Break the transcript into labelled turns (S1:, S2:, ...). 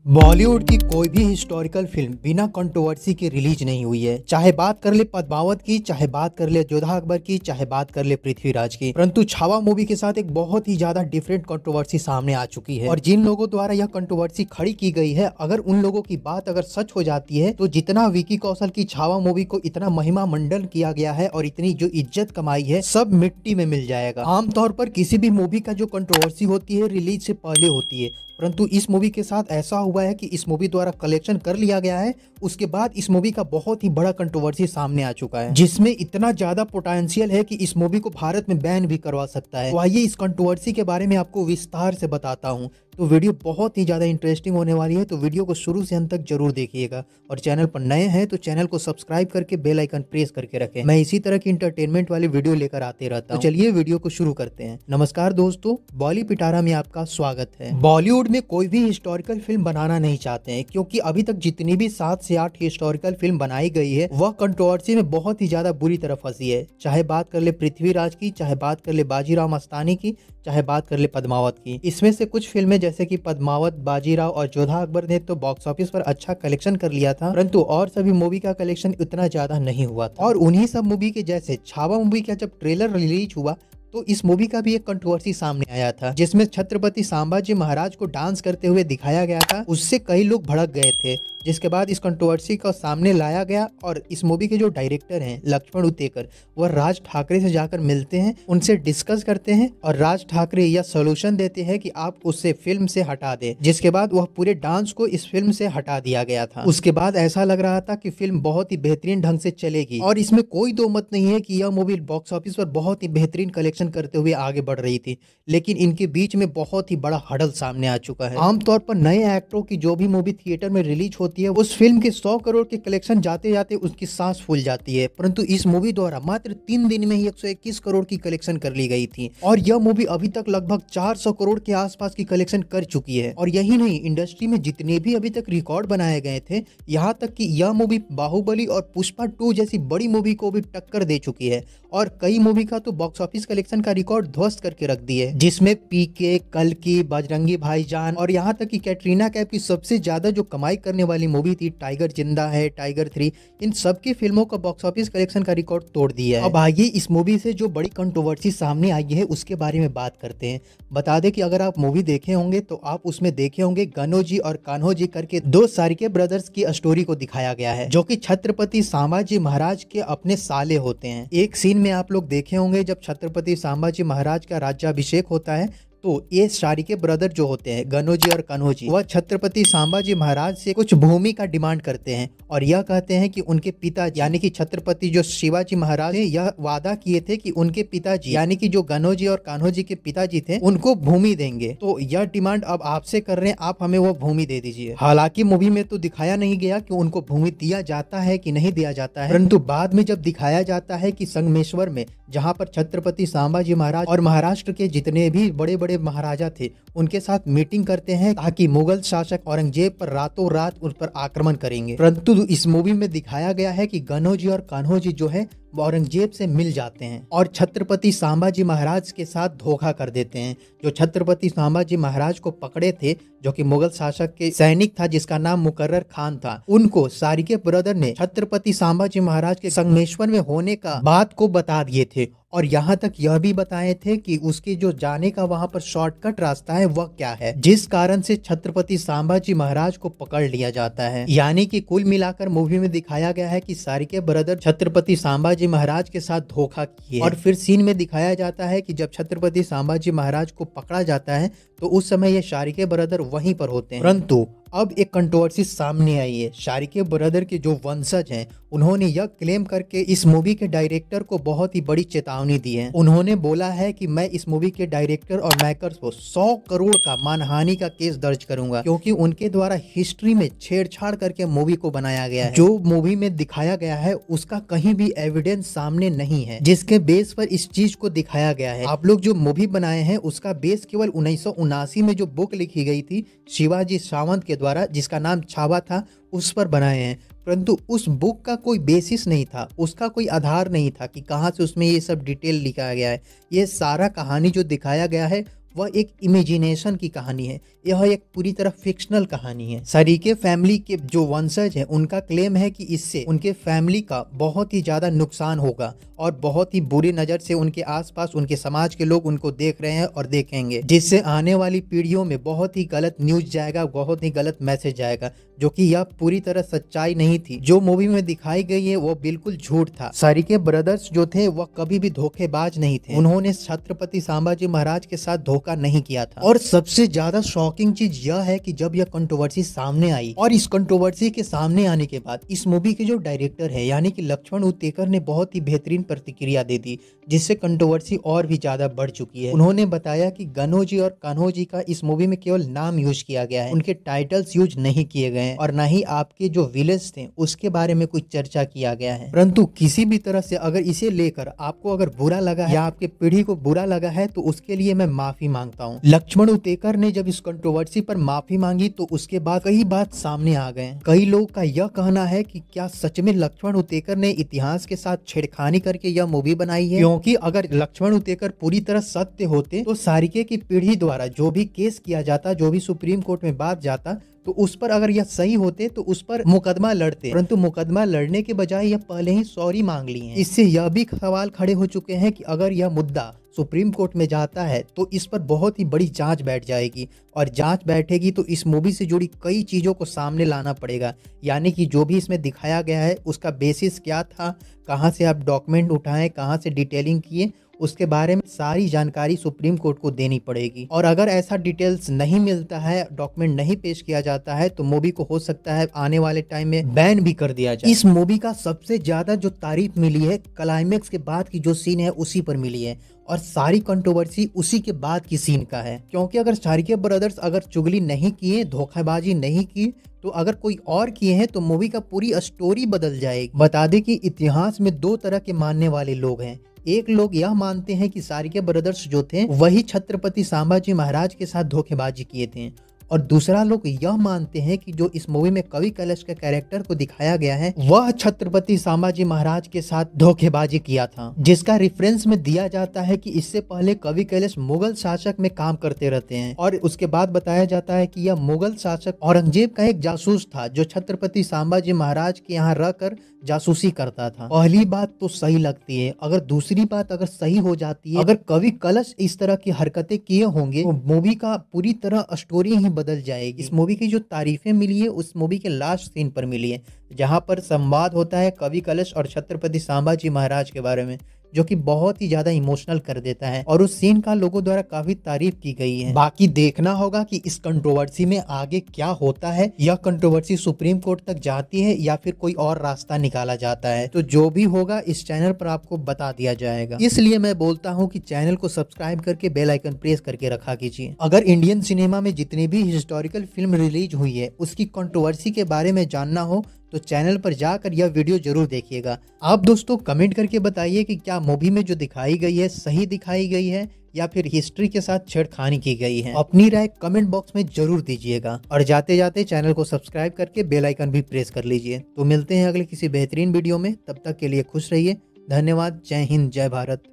S1: बॉलीवुड की कोई भी हिस्टोरिकल फिल्म बिना कंट्रोवर्सी के रिलीज नहीं हुई है। चाहे बात कर ले पद्मावत की, चाहे बात कर ले जोधा अकबर की, चाहे बात कर ले पृथ्वीराज की, परंतु छावा मूवी के साथ एक बहुत ही ज्यादा डिफरेंट कंट्रोवर्सी सामने आ चुकी है। और जिन लोगों द्वारा यह कंट्रोवर्सी खड़ी की गई है, अगर उन लोगों की बात अगर सच हो जाती है तो जितना विकी कौशल की छावा मूवी को इतना महिमा मंडन किया गया है और इतनी जो इज्जत कमाई है, सब मिट्टी में मिल जाएगा। आमतौर पर किसी भी मूवी का जो कंट्रोवर्सी होती है रिलीज से पहले होती है, परंतु इस मूवी के साथ ऐसा हुआ है कि इस मूवी द्वारा कलेक्शन कर लिया गया है, उसके बाद इस मूवी का बहुत ही बड़ा कंट्रोवर्सी सामने आ चुका है, जिसमें इतना ज्यादा पोटेंशियल है कि इस मूवी को भारत में बैन भी करवा सकता है। तो आइए इस कंट्रोवर्सी के बारे में आपको विस्तार से बताता हूँ। तो वीडियो बहुत ही ज्यादा इंटरेस्टिंग होने वाली है, तो वीडियो को शुरू से अंत तक जरूर देखिएगा। और चैनल पर नए हैं तो चैनल को सब्सक्राइब करके बेल आइकन प्रेस करके रखें। मैं इसी तरह की इंटरटेनमेंट वाली वीडियो लेकर आते रहता हूं। तो चलिए वीडियो को शुरू करते हैं। नमस्कार दोस्तों, बॉली पिटारा में आपका स्वागत है। बॉलीवुड में कोई भी हिस्टोरिकल फिल्म बनाना नहीं चाहते हैं, क्योंकि अभी तक जितनी भी 7 से 8 हिस्टोरिकल फिल्म बनाई गई है वह कंट्रोवर्सी में बहुत ही ज्यादा बुरी तरह फंसी है। चाहे बात कर ले पृथ्वीराज की, चाहे बात कर ले बाजीराव मस्तानी की, चाहे बात कर ले पद्मावत की। इसमें से कुछ फिल्में जैसे कि पद्मावत, बाजीराव और जोधा अकबर ने तो बॉक्स ऑफिस पर अच्छा कलेक्शन कर लिया था, परंतु और सभी मूवी का कलेक्शन उतना ज्यादा नहीं हुआ था। और उन्हीं सब मूवी के जैसे छावा मूवी का जब ट्रेलर रिलीज हुआ तो इस मूवी का भी एक कंट्रोवर्सी सामने आया था, जिसमें छत्रपति संभाजी महाराज को डांस करते हुए दिखाया गया था। उससे कई लोग भड़क गए थे, जिसके बाद इस कंट्रोवर्सी को सामने लाया गया। और इस मूवी के जो डायरेक्टर हैं लक्ष्मण उतेकर, वह राज ठाकरे से जाकर मिलते हैं, उनसे डिस्कस करते हैं और राज ठाकरे यह सोल्यूशन देते हैं कि आप उसे फिल्म से हटा दें। जिसके बाद वह पूरे डांस को इस फिल्म से हटा दिया गया था। उसके बाद ऐसा लग रहा था कि फिल्म बहुत ही बेहतरीन ढंग से चलेगी और इसमें कोई दो मत नहीं है कि यह मूवी बॉक्स ऑफिस पर बहुत ही बेहतरीन कलेक्शन करते हुए आगे बढ़ रही थी। लेकिन इनके बीच में बहुत ही बड़ा हडल सामने आ चुका है। आमतौर पर नए एक्टरों की जो भी मूवी थिएटर में रिलीज होती है, उस फिल्म के 100 करोड़ के कलेक्शन जाते जाते उसकी सांस फूल जाती है, परंतु इस मूवी द्वारा मात्र 3 दिन में ही 121 करोड़ की कलेक्शन कर ली गई थी। और यह मूवी अभी तक लगभग 400 करोड़ के आसपास की कलेक्शन कर चुकी है। और यही नहीं, इंडस्ट्री में जितने भी अभी तक रिकॉर्ड बनाए गए थे, यहाँ तक कि यह मूवी बाहुबली और पुष्पा 2 जैसी बड़ी मूवी को भी टक्कर दे चुकी है। और कई मूवी का तो बॉक्स ऑफिस कलेक्शन का रिकॉर्ड ध्वस्त करके रख दिए, जिसमें पीके, कल्कि, बजरंगी भाईजान और यहाँ तक कि कैटरीना कैफ की सबसे ज्यादा जो कमाई करने वाली मूवी थी टाइगर जिंदा है, टाइगर 3, इन सबकी फिल्मों का बॉक्स ऑफिस कलेक्शन का रिकॉर्ड तोड़ दिया है। अब आइए इस मूवी से जो बड़ी कंट्रोवर्सी सामने आई है उसके बारे में बात करते हैं। बता दें कि अगर आप मूवी देखे होंगे तो आप उसमें देखे होंगे गनो जी और कान्हो जी करके 2 सारिके ब्रदर्स की स्टोरी को दिखाया गया है, जो कि छत्रपति संभाजी महाराज के अपने साले होते हैं। एक सीन में आप लोग देखे होंगे जब छत्रपति संभाजी महाराज का राज्याभिषेक होता है, तो ये सारिके ब्रदर जो होते हैं गनो जी और कान्हो जी, वह छत्रपति संभाजी महाराज से कुछ भूमि का डिमांड करते हैं और यह कहते हैं कि उनके पिता यानी कि छत्रपति जो शिवाजी महाराज ने यह वादा किए थे कि उनके पिताजी यानी कि जो गनो जी और कान्हो जी के पिताजी थे उनको भूमि देंगे। तो यह डिमांड अब आपसे कर रहे हैं, आप हमें वो भूमि दे दीजिए। हालांकि मूवी में तो दिखाया नहीं गया कि उनको भूमि दिया जाता है कि नहीं दिया जाता है, परंतु बाद में जब दिखाया जाता है कि संगमेश्वर में, जहाँ पर छत्रपति संभाजी महाराज और महाराष्ट्र के जितने भी बड़े बड़े महाराजा थे उनके साथ मीटिंग करते हैं ताकि मुगल शासक औरंगजेब पर रातों रात उस पर आक्रमण करेंगे। परंतु इस मूवी में दिखाया गया है कि गनो जी और कान्हो जी जो है औरंगजेब से मिल जाते हैं और छत्रपति संभाजी महाराज के साथ धोखा कर देते हैं। जो छत्रपति संभाजी महाराज को पकड़े थे, जो कि मुगल शासक के सैनिक था जिसका नाम मुकर्रर खान था, उनको सारिके ब्रदर ने छत्रपति संभाजी महाराज के संगमेश्वर में होने का बात को बता दिए थे। और यहाँ तक यह भी बताए थे कि उसके जो जाने का वहां पर शॉर्टकट रास्ता है वह क्या है, जिस कारण से छत्रपति संभाजी महाराज को पकड़ लिया जाता है। यानी कि कुल मिलाकर मूवी में दिखाया गया है कि सारिके ब्रदर छत्रपति संभाजी महाराज के साथ धोखा किए। और फिर सीन में दिखाया जाता है कि जब छत्रपति संभाजी महाराज को पकड़ा जाता है तो उस समय ये सारिके ब्रदर वहीं पर होते हैं। परंतु अब एक कंट्रोवर्सी सामने आई है। सारिके ब्रदर के जो वंशज हैं उन्होंने यह क्लेम करके इस मूवी के डायरेक्टर को बहुत ही बड़ी चेतावनी दी है। उन्होंने बोला है कि मैं इस मूवी के डायरेक्टर और मेकर्स को 100 करोड़ का मानहानि का केस दर्ज करूंगा, क्योंकि उनके द्वारा हिस्ट्री में छेड़छाड़ करके मूवी को बनाया गया है। जो मूवी में दिखाया गया है उसका कहीं भी एविडेंस सामने नहीं है, जिसके बेस पर इस चीज को दिखाया गया है। आप लोग जो मूवी बनाए हैं उसका बेस केवल 1979 में जो बुक लिखी गई थी शिवाजी सावंत के द्वारा, जिसका नाम छावा था, उस पर बनाए हैं। परंतु उस बुक का कोई बेसिस नहीं था, उसका कोई आधार नहीं था कि कहाँ से उसमें ये सब डिटेल लिखा गया है। ये सारा कहानी जो दिखाया गया है वह एक इमेजिनेशन की कहानी है। यह एक पूरी तरह फिक्शनल कहानी है। सरीके फैमिली के जो वंशज हैं उनका क्लेम है कि इससे उनके फैमिली का बहुत ही ज्यादा नुकसान होगा और बहुत ही बुरी नजर से उनके आसपास उनके समाज के लोग उनको देख रहे हैं और देखेंगे, जिससे आने वाली पीढ़ियों में बहुत ही गलत न्यूज जाएगा, बहुत ही गलत मैसेज जाएगा, जो कि यह पूरी तरह सच्चाई नहीं थी। जो मूवी में दिखाई गई है वो बिल्कुल झूठ था। सरीके ब्रदर्स जो थे वह कभी भी धोखेबाज नहीं थे। उन्होंने छत्रपति संभाजी महाराज के साथ धोखा नहीं किया था। और सबसे ज्यादा शॉकिंग चीज यह है कि जब यह कंट्रोवर्सी सामने आई और इस कंट्रोवर्सी के सामने आने के बाद इस मूवी के जो डायरेक्टर है यानी कि लक्ष्मण उतेकर ने बहुत ही बेहतरीन प्रतिक्रिया दे दी, जिससे कंट्रोवर्सी और भी ज्यादा बढ़ चुकी है। उन्होंने बताया कि गनो जी और कान्हो जी का इस मूवी में केवल नाम यूज किया गया है, उनके टाइटल्स यूज नहीं किए गए हैं और न ही आपके जो विलेज थे उसके बारे में कुछ चर्चा किया गया है। परंतु किसी भी तरह से अगर इसे लेकर आपको अगर बुरा लगा है या आपके पीढ़ी को बुरा लगा है तो उसके लिए मैं माफी मांगता हूँ। लक्ष्मण उतेकर ने जब इस कंट्रोवर्सी पर माफी मांगी तो उसके बाद कई बात सामने आ गए। कई लोग का यह कहना है कि क्या सच में लक्ष्मण उतेकर ने इतिहास के साथ छेड़खानी करके यह मूवी बनाई है, क्योंकि अगर लक्ष्मण उतेकर पूरी तरह सत्य होते तो सारिके की पीढ़ी द्वारा जो भी केस किया जाता, जो भी सुप्रीम कोर्ट में बात जाता, तो उस पर अगर यह सही होते तो उस पर मुकदमा लड़ते, परंतु मुकदमा लड़ने के बजाय यह पहले ही सॉरी मांग ली है। इससे यह भी सवाल खड़े हो चुके हैं कि अगर यह मुद्दा सुप्रीम कोर्ट में जाता है तो इस पर बहुत ही बड़ी जांच बैठ जाएगी और जांच बैठेगी तो इस मूवी से जुड़ी कई चीजों को सामने लाना पड़ेगा, यानी कि जो भी इसमें दिखाया गया है उसका बेसिस क्या था, कहां से आप डॉक्यूमेंट उठाएं, कहां से डिटेलिंग किए, उसके बारे में सारी जानकारी सुप्रीम कोर्ट को देनी पड़ेगी। और अगर ऐसा डिटेल्स नहीं मिलता है, डॉक्यूमेंट नहीं पेश किया जाता है तो मूवी को हो सकता है आने वाले टाइम में बैन भी कर दिया जाए। इस मूवी का सबसे ज्यादा जो तारीफ मिली है क्लाइमेक्स के बाद की जो सीन है उसी पर मिली है और सारी कंट्रोवर्सी उसी के बाद की सीन का है, क्योंकि अगर सारिके ब्रदर्स अगर चुगली नहीं किए, धोखेबाजी नहीं की, तो अगर कोई और किए हैं तो मूवी का पूरी स्टोरी बदल जाएगी। बता दें कि इतिहास में दो तरह के मानने वाले लोग हैं। एक लोग यह मानते हैं कि सारिके ब्रदर्स जो थे वही छत्रपति संभाजी महाराज के साथ धोखेबाजी किए थे, और दूसरा लोग यह मानते हैं कि जो इस मूवी में कवि कैलाश के कैरेक्टर को दिखाया गया है वह छत्रपति संभाजी महाराज के साथ धोखेबाजी किया था, जिसका रेफरेंस में दिया जाता है कि इससे पहले कवि कैलाश मुगल शासक में काम करते रहते हैं और उसके बाद बताया जाता है कि यह मुगल शासक औरंगजेब का एक जासूस था जो छत्रपति संभाजी महाराज के यहाँ रहकर जासूसी करता था। पहली बात तो सही लगती है, अगर दूसरी बात अगर सही हो जाती है, अगर कवि कैलाश इस तरह की हरकतें किए होंगे तो मूवी का पूरी तरह स्टोरी ही बदल जाएगी। इस मूवी की जो तारीफें मिली है उस मूवी के लास्ट सीन पर मिली है, जहां पर संवाद होता है कवि कैलाश और छत्रपति संभाजी महाराज के बारे में, जो कि बहुत ही ज्यादा इमोशनल कर देता है और उस सीन का लोगों द्वारा काफी तारीफ की गई है। बाकी देखना होगा कि इस कंट्रोवर्सी में आगे क्या होता है, यह कंट्रोवर्सी सुप्रीम कोर्ट तक जाती है या फिर कोई और रास्ता निकाला जाता है, तो जो भी होगा इस चैनल पर आपको बता दिया जाएगा। इसलिए मैं बोलता हूँ कि चैनल को सब्सक्राइब करके बेल आइकन प्रेस करके रखा कीजिए। अगर इंडियन सिनेमा में जितनी भी हिस्टोरिकल फिल्म रिलीज हुई है उसकी कंट्रोवर्सी के बारे में जानना हो तो चैनल पर जाकर यह वीडियो जरूर देखिएगा। आप दोस्तों कमेंट करके बताइए कि क्या मूवी में जो दिखाई गई है सही दिखाई गई है या फिर हिस्ट्री के साथ छेड़खानी की गई है। अपनी राय कमेंट बॉक्स में जरूर दीजिएगा और जाते जाते चैनल को सब्सक्राइब करके बेल आइकन भी प्रेस कर लीजिए। तो मिलते हैं अगले किसी बेहतरीन वीडियो में, तब तक के लिए खुश रहिए। धन्यवाद। जय हिंद, जय भारत।